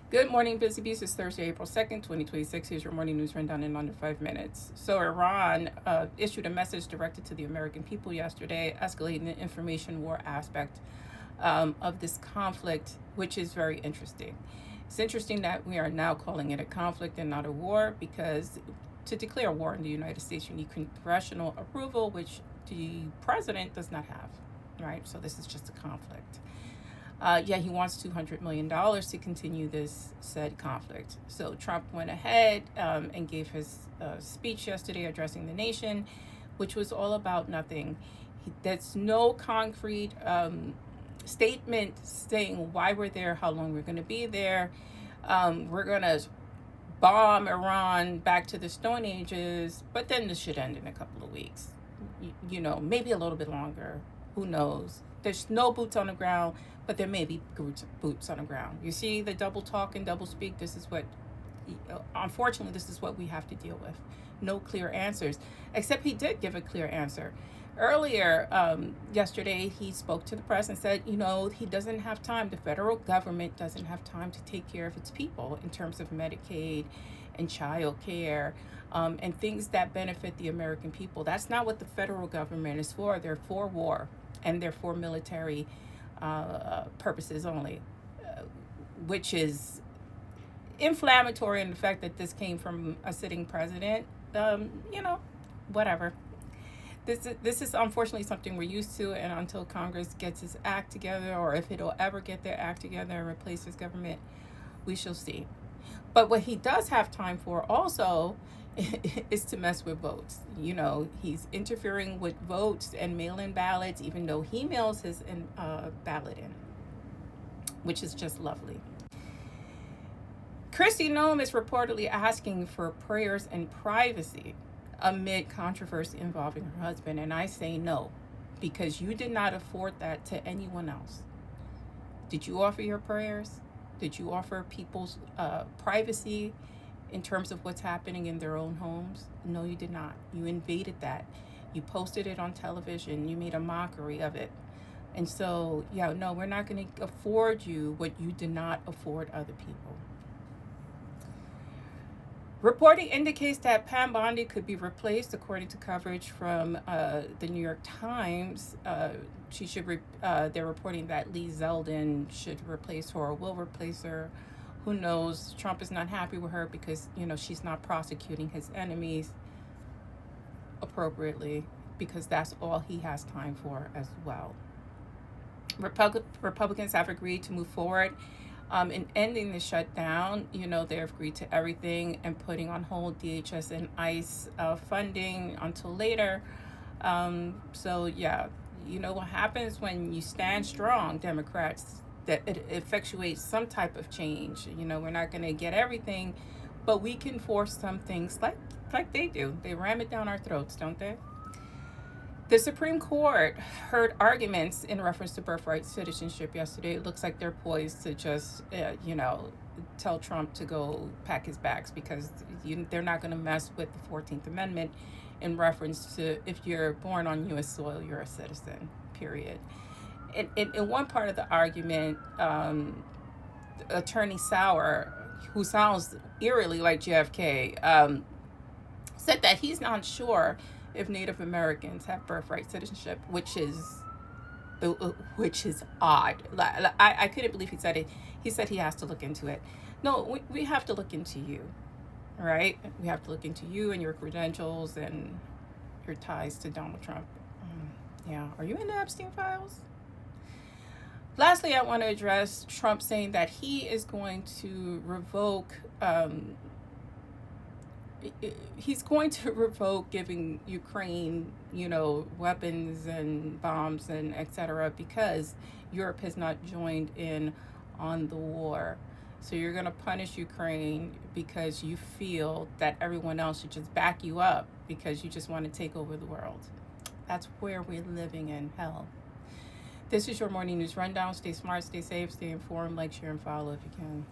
Good morning, Busy Bees. It's Thursday, April 2nd, 2026. Here's your morning news rundown in under 5 minutes. So, Iran issued a message directed to the American people yesterday, escalating the information war aspect of this conflict, which is very interesting. It's interesting that we are now calling it a conflict and not a war, because to declare war in the United States, you need congressional approval, which the president does not have, right? So, this is just a conflict. He wants $200 million to continue this said conflict. So Trump went ahead and gave his speech yesterday addressing the nation, which was all about nothing. There's no concrete statement saying why we're there, how long we're going to be there. We're going to bomb Iran back to the Stone Ages, but then this should end in a couple of weeks. Maybe a little bit longer. Who knows? There's no boots on the ground, but there may be boots on the ground. You see the double talk and double speak. Unfortunately, this is what we have to deal with. No clear answers, except he did give a clear answer. Earlier, yesterday, he spoke to the press and said, he doesn't have time. The federal government doesn't have time to take care of its people in terms of Medicaid and child care and things that benefit the American people. That's not what the federal government is for. They're for war and they're for military purposes only, which is inflammatory in the fact that this came from a sitting president. Whatever. This is unfortunately something we're used to, and until Congress gets its act together, or if it'll ever get their act together and replace this government, we shall see. But what he does have time for also is to mess with votes. He's interfering with votes and mail-in ballots, even though he mails his ballot in, which is just lovely. Kristi Noem is reportedly asking for prayers and privacy amid controversy involving her husband, and I say no, because you did not afford that to anyone else. Did you offer your prayers? Did you offer people's privacy in terms of what's happening in their own homes? No, you did not. You invaded that. You posted it on television. You made a mockery of it. And so, no, we're not going to afford you what you did not afford other people. Reporting indicates that Pam Bondi could be replaced, according to coverage from the New York Times. They're reporting that Lee Zeldin should replace her or will replace her. Who knows? Trump is not happy with her because, she's not prosecuting his enemies appropriately, because that's all he has time for as well. Republicans have agreed to move forward in ending the shutdown. They've agreed to everything and putting on hold DHS and ICE funding until later. What happens when you stand strong, Democrats, that it effectuates some type of change. We're not going to get everything, but we can force some things like they do. They ram it down our throats, don't they? The Supreme Court heard arguments in reference to birthright citizenship yesterday. It looks like they're poised to just, tell Trump to go pack his bags, because they're not going to mess with the 14th Amendment in reference to if you're born on U.S. soil, you're a citizen, period. In one part of the argument, Attorney Sauer, who sounds eerily like JFK, said that he's not sure if Native Americans have birthright citizenship, which is odd. I couldn't believe he said it. He said he has to look into it. No, we have to look into you, right? We have to look into you and your credentials and your ties to Donald Trump. Are you in the Epstein files? Lastly, I want to address Trump saying that he is going to revoke giving Ukraine, weapons and bombs and etc., because Europe has not joined in on the war. So you're going to punish Ukraine because you feel that everyone else should just back you up because you just want to take over the world. That's where we're living in hell. This is your morning news rundown. Stay smart, stay safe, stay informed, like, share, and follow if you can.